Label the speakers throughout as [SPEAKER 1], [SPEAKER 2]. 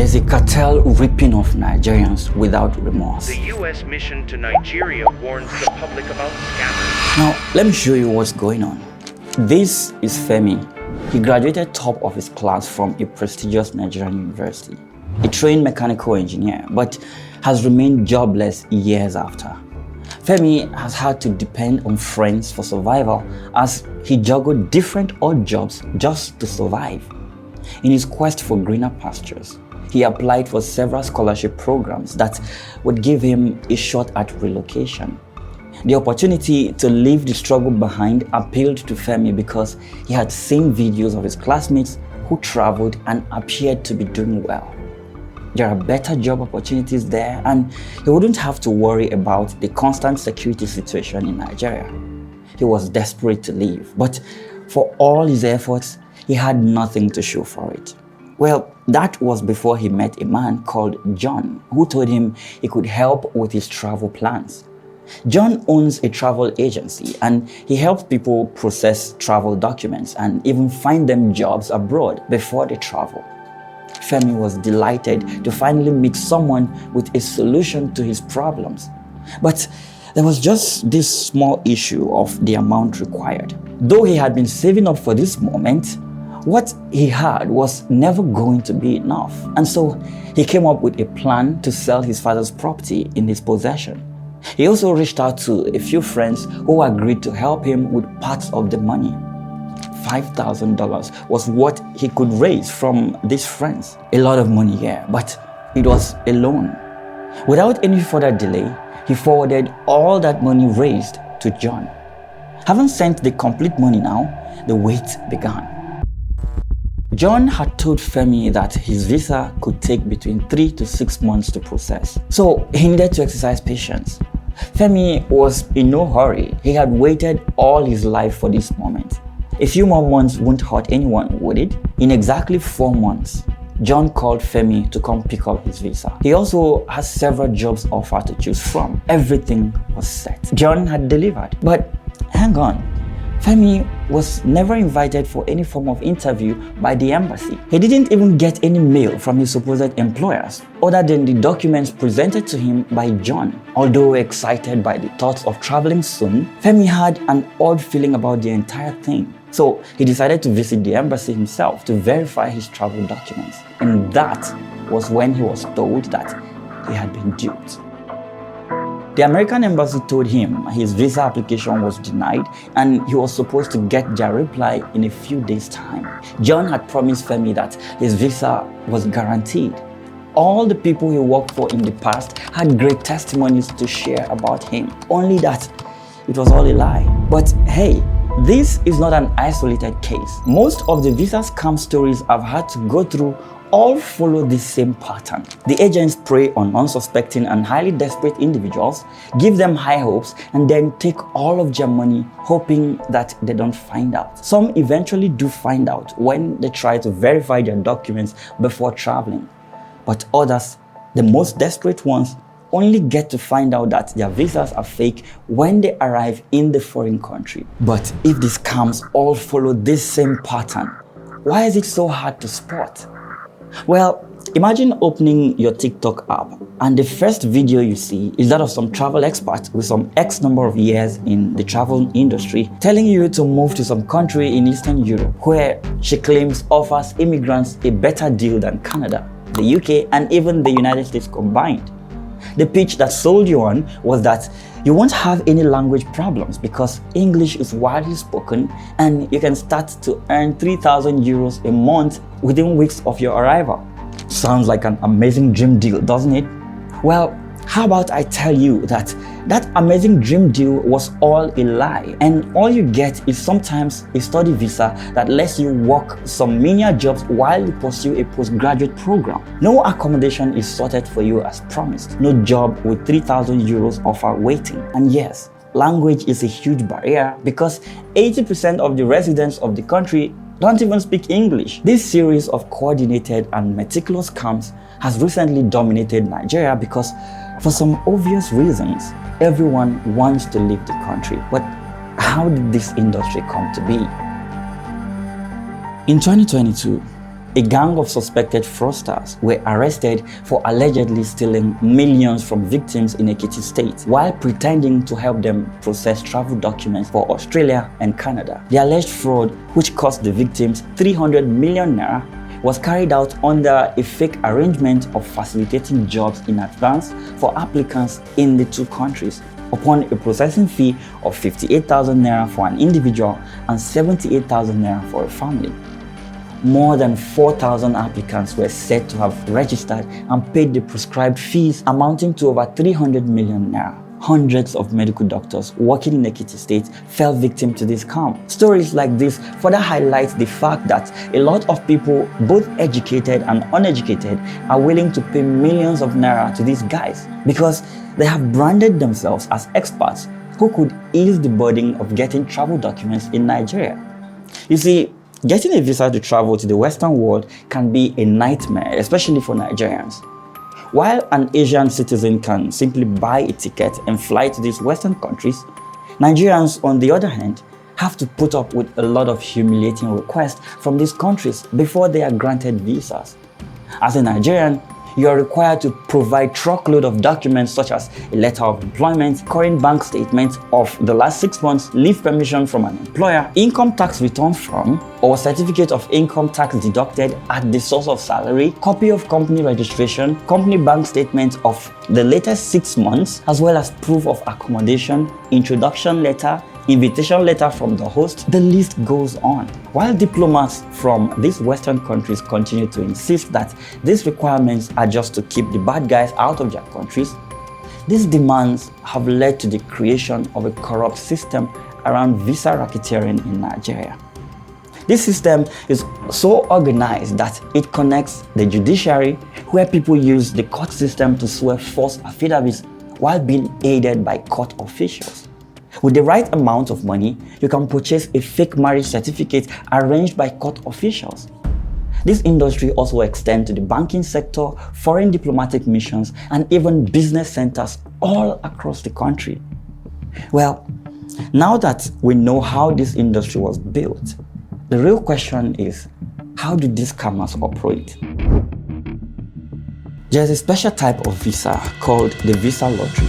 [SPEAKER 1] There's a cartel ripping off Nigerians without remorse.
[SPEAKER 2] The U.S. mission to Nigeria warns the public about scammers.
[SPEAKER 1] Now, let me show you what's going on. This is Femi. He graduated top of his class from a prestigious Nigerian university. A trained mechanical engineer, but has remained jobless years after. Femi has had to depend on friends for survival as he juggled different odd jobs just to survive. In his quest for greener pastures, he applied for several scholarship programs that would give him a shot at relocation. The opportunity to leave the struggle behind appealed to Femi because he had seen videos of his classmates who traveled and appeared to be doing well. There are better job opportunities there, and he wouldn't have to worry about the constant security situation in Nigeria. He was desperate to leave, but for all his efforts, he had nothing to show for it. Well, that was before he met a man called John, who told him he could help with his travel plans. John owns a travel agency and he helps people process travel documents and even find them jobs abroad before they travel. Femi was delighted to finally meet someone with a solution to his problems. But there was just this small issue of the amount required. Though he had been saving up for this moment, what he had was never going to be enough. And so he came up with a plan to sell his father's property in his possession. He also reached out to a few friends who agreed to help him with parts of the money. $5,000 was what he could raise from these friends. A lot of money here, but it was a loan. Without any further delay, he forwarded all that money raised to John. Having sent the complete money now, the wait began. John had told Femi that his visa could take between 3 to 6 months to process, so he needed to exercise patience. Femi was in no hurry. He had waited all his life for this moment. A few more months wouldn't hurt anyone, would it? In exactly 4 months, John called Femi to come pick up his visa. He also had several jobs offered to choose from. Everything was set. John had delivered. But hang on. Femi was never invited for any form of interview by the embassy. He didn't even get any mail from his supposed employers, other than the documents presented to him by John. Although excited by the thoughts of traveling soon, Femi had an odd feeling about the entire thing. So he decided to visit the embassy himself to verify his travel documents. And that was when he was told that he had been duped. The American embassy told him his visa application was denied and he was supposed to get their reply in a few days' time. John had promised Femi that his visa was guaranteed. All the people he worked for in the past had great testimonies to share about him, only that it was all a lie. But hey, this is not an isolated case. Most of the visa scam stories I've had to go through all follow the same pattern. The agents prey on unsuspecting and highly desperate individuals, give them high hopes, and then take all of their money, hoping that they don't find out. Some eventually do find out when they try to verify their documents before traveling. But others, the most desperate ones, only get to find out that their visas are fake when they arrive in the foreign country. But if the scams all follow this same pattern, why is it so hard to spot? Well, imagine opening your TikTok app and the first video you see is that of some travel expert with some X number of years in the travel industry telling you to move to some country in Eastern Europe where she claims offers immigrants a better deal than Canada, the UK, and even the United States combined. The pitch that sold you on was that you won't have any language problems because English is widely spoken and you can start to earn 3,000 euros a month within weeks of your arrival. Sounds like an amazing dream deal, doesn't it? Well, how about I tell you that amazing dream deal was all a lie, and all you get is sometimes a study visa that lets you work some menial jobs while you pursue a postgraduate program. No accommodation is sorted for you as promised. No job with 3,000 euros offer waiting. And yes, language is a huge barrier because 80% of the residents of the country don't even speak English. This series of coordinated and meticulous scams has recently dominated Nigeria because, for some obvious reasons, everyone wants to leave the country. But how did this industry come to be? In 2022, A gang of suspected fraudsters were arrested for allegedly stealing millions from victims in Ekiti State while pretending to help them process travel documents for Australia and Canada. The alleged fraud, which cost the victims 300 million naira, was carried out under a fake arrangement of facilitating jobs in advance for applicants in the two countries, upon a processing fee of 58,000 naira for an individual and 78,000 naira for a family. More than 4,000 applicants were said to have registered and paid the prescribed fees amounting to over 300 million naira. Hundreds of medical doctors working in Ekiti State fell victim to this scam. Stories like this further highlight the fact that a lot of people, both educated and uneducated, are willing to pay millions of naira to these guys because they have branded themselves as experts who could ease the burden of getting travel documents in Nigeria. You see, getting a visa to travel to the Western world can be a nightmare, especially for Nigerians. While an Asian citizen can simply buy a ticket and fly to these Western countries, Nigerians, on the other hand, have to put up with a lot of humiliating requests from these countries before they are granted visas. As a Nigerian, you are required to provide truckload of documents such as a letter of employment, current bank statement of the last 6 months, leave permission from an employer, income tax return from, or certificate of income tax deducted at the source of salary, copy of company registration, company bank statement of the latest 6 months, as well as proof of accommodation, introduction letter, invitation letter from the host. The list goes on. While diplomats from these Western countries continue to insist that these requirements are just to keep the bad guys out of their countries, these demands have led to the creation of a corrupt system around visa racketeering in Nigeria. This system is so organized that it connects the judiciary, where people use the court system to swear false affidavits while being aided by court officials. With the right amount of money, you can purchase a fake marriage certificate arranged by court officials. This industry also extends to the banking sector, foreign diplomatic missions, and even business centers all across the country. Well, now that we know how this industry was built, the real question is, how do these scammers operate? There's a special type of visa called the visa lottery.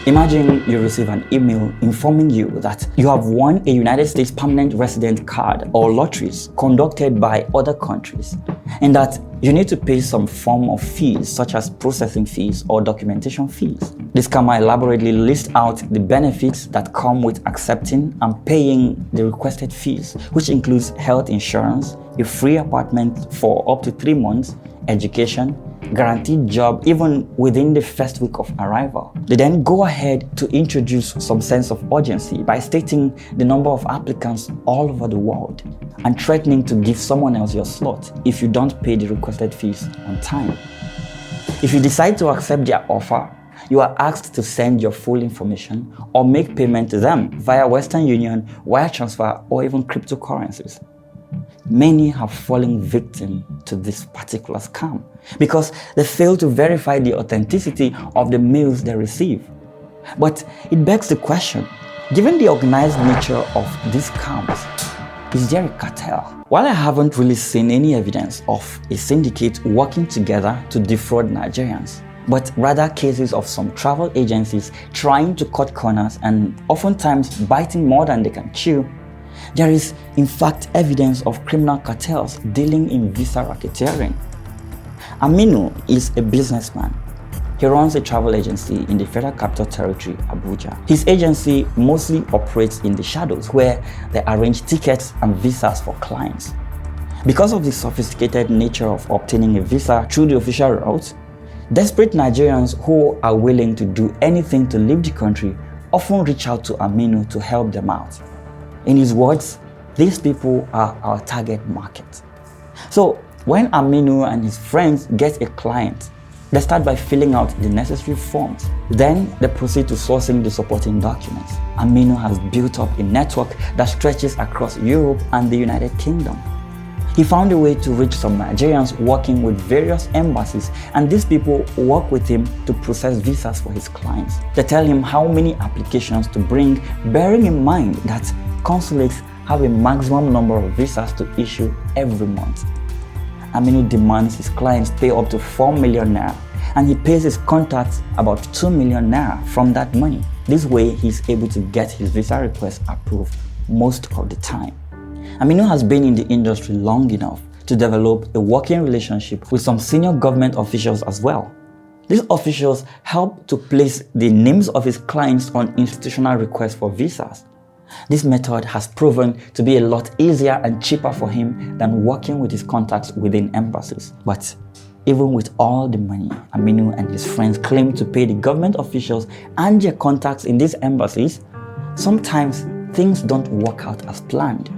[SPEAKER 1] Imagine you receive an email informing you that you have won a United States permanent resident card or lotteries conducted by other countries, and that you need to pay some form of fees such as processing fees or documentation fees. The scammer elaborately lists out the benefits that come with accepting and paying the requested fees, which includes health insurance, a free apartment for up to 3 months, education, guaranteed job even within the first week of arrival. They then go ahead to introduce some sense of urgency by stating the number of applicants all over the world and threatening to give someone else your slot if you don't pay the requested fees on time. If you decide to accept their offer, you are asked to send your full information or make payment to them via Western Union, wire transfer, or even cryptocurrencies. Many have fallen victim to this particular scam because they fail to verify the authenticity of the mails they receive. But it begs the question, given the organized nature of these scams, is there a cartel? While I haven't really seen any evidence of a syndicate working together to defraud Nigerians, but rather cases of some travel agencies trying to cut corners and oftentimes biting more than they can chew, there is in fact evidence of criminal cartels dealing in visa racketeering. Aminu is a businessman. He runs a travel agency in the Federal Capital Territory, Abuja. His agency mostly operates in the shadows where they arrange tickets and visas for clients. Because of the sophisticated nature of obtaining a visa through the official route, desperate Nigerians who are willing to do anything to leave the country often reach out to Aminu to help them out. In his words, these people are our target market. So when Aminu and his friends get a client, they start by filling out the necessary forms. Then they proceed to sourcing the supporting documents. Aminu has built up a network that stretches across Europe and the United Kingdom. He found a way to reach some Nigerians working with various embassies, and these people work with him to process visas for his clients. They tell him how many applications to bring, bearing in mind that consulates have a maximum number of visas to issue every month. Aminu demands his clients pay up to 4 million naira, and he pays his contacts about 2 million naira from that money. This way, he's able to get his visa request approved most of the time. Aminu has been in the industry long enough to develop a working relationship with some senior government officials as well. These officials help to place the names of his clients on institutional requests for visas. This method has proven to be a lot easier and cheaper for him than working with his contacts within embassies. But even with all the money Aminu and his friends claim to pay the government officials and their contacts in these embassies, sometimes things don't work out as planned.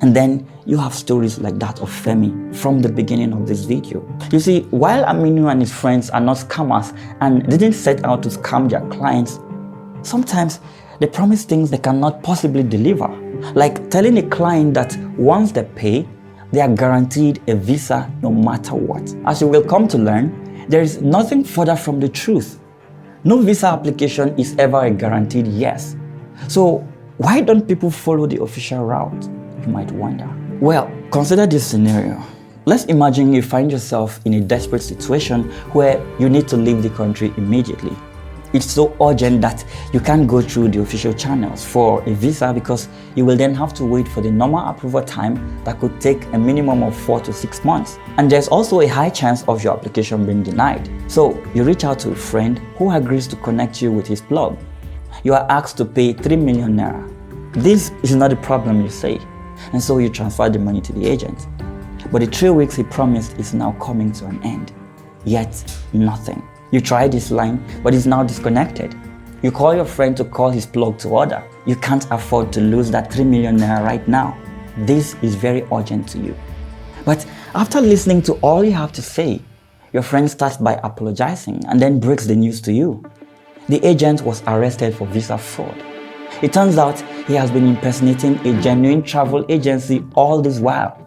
[SPEAKER 1] And then you have stories like that of Femi from the beginning of this video. You see, while Aminu and his friends are not scammers and didn't set out to scam their clients, sometimes they promise things they cannot possibly deliver. Like telling a client that once they pay, they are guaranteed a visa no matter what. As you will come to learn, there is nothing further from the truth. No visa application is ever a guaranteed yes. So why don't people follow the official route? You might wonder. Well, consider this scenario. Let's imagine you find yourself in a desperate situation where you need to leave the country immediately. It's so urgent that you can't go through the official channels for a visa because you will then have to wait for the normal approval time that could take a minimum of 4 to 6 months. And there's also a high chance of your application being denied. So you reach out to a friend who agrees to connect you with his plug. You are asked to pay 3 million naira. This is not a problem, you say. And so you transfer the money to the agent. But the 3 weeks he promised is now coming to an end. Yet, nothing. You try this line, but it's now disconnected. You call your friend to call his plug to order. You can't afford to lose that 3 million naira right now. This is very urgent to you. But after listening to all you have to say, your friend starts by apologizing and then breaks the news to you. The agent was arrested for visa fraud. It turns out he has been impersonating a genuine travel agency all this while.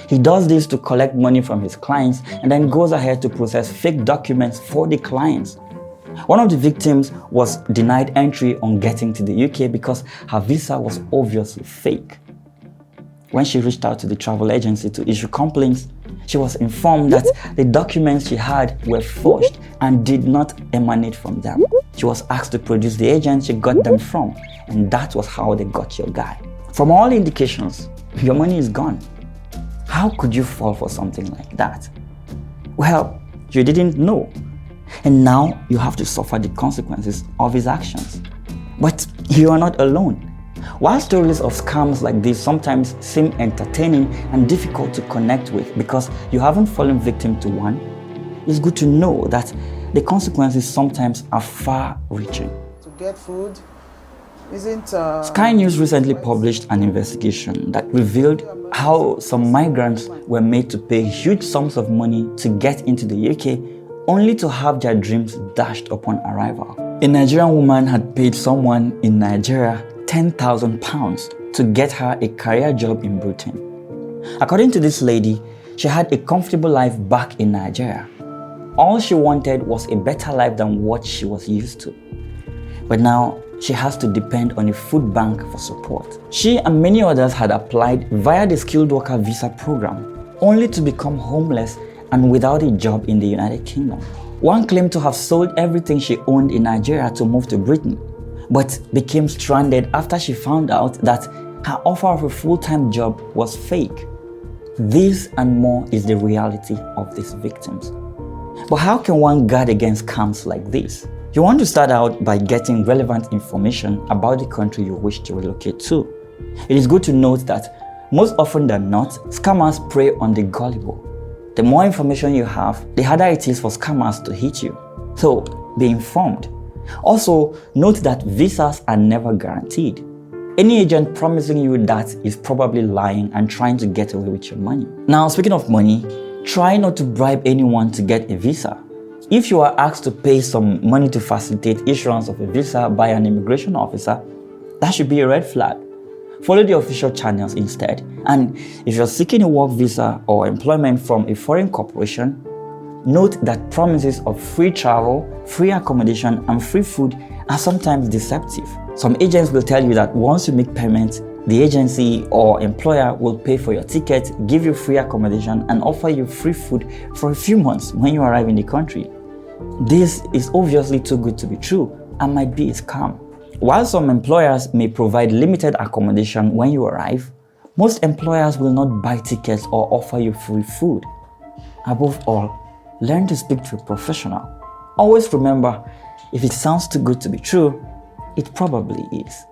[SPEAKER 1] He does this to collect money from his clients and then goes ahead to process fake documents for the clients. One of the victims was denied entry on getting to the UK because her visa was obviously fake. When she reached out to the travel agency to issue complaints, she was informed that the documents she had were forged and did not emanate from them. She was asked to produce the agent she got them from, and that was how they got your guy. From all indications, your money is gone. How could you fall for something like that? Well, you didn't know, and now you have to suffer the consequences of his actions. But you are not alone. While stories of scams like this sometimes seem entertaining and difficult to connect with because you haven't fallen victim to one, it's good to know that the consequences sometimes are far-reaching.
[SPEAKER 3] To get food isn't...
[SPEAKER 1] Sky News recently published an investigation that revealed how some migrants were made to pay huge sums of money to get into the UK only to have their dreams dashed upon arrival. A Nigerian woman had paid someone in Nigeria £10,000 to get her a career job in Britain. According to this lady, she had a comfortable life back in Nigeria. All she wanted was a better life than what she was used to. But now, she has to depend on a food bank for support. She and many others had applied via the skilled worker visa program, only to become homeless and without a job in the United Kingdom. One claimed to have sold everything she owned in Nigeria to move to Britain, but became stranded after she found out that her offer of a full-time job was fake. This and more is the reality of these victims. But how can one guard against scams like this? You want to start out by getting relevant information about the country you wish to relocate to. It is good to note that most often than not, scammers prey on the gullible. The more information you have, the harder it is for scammers to hit you. So be informed. Also, note that visas are never guaranteed. Any agent promising you that is probably lying and trying to get away with your money. Now, speaking of money, try not to bribe anyone to get a visa. If you are asked to pay some money to facilitate issuance of a visa by an immigration officer, that should be a red flag. Follow the official channels instead. And if you're seeking a work visa or employment from a foreign corporation, note that promises of free travel, free accommodation, and free food are sometimes deceptive. Some agents will tell you that once you make payments, The agency or employer will pay for your ticket, give you free accommodation, and offer you free food for a few months when you arrive in the country. This is obviously too good to be true and might be a scam. While some employers may provide limited accommodation when you arrive, most employers will not buy tickets or offer you free food. Above all, learn to speak to a professional. Always remember, if it sounds too good to be true, it probably is.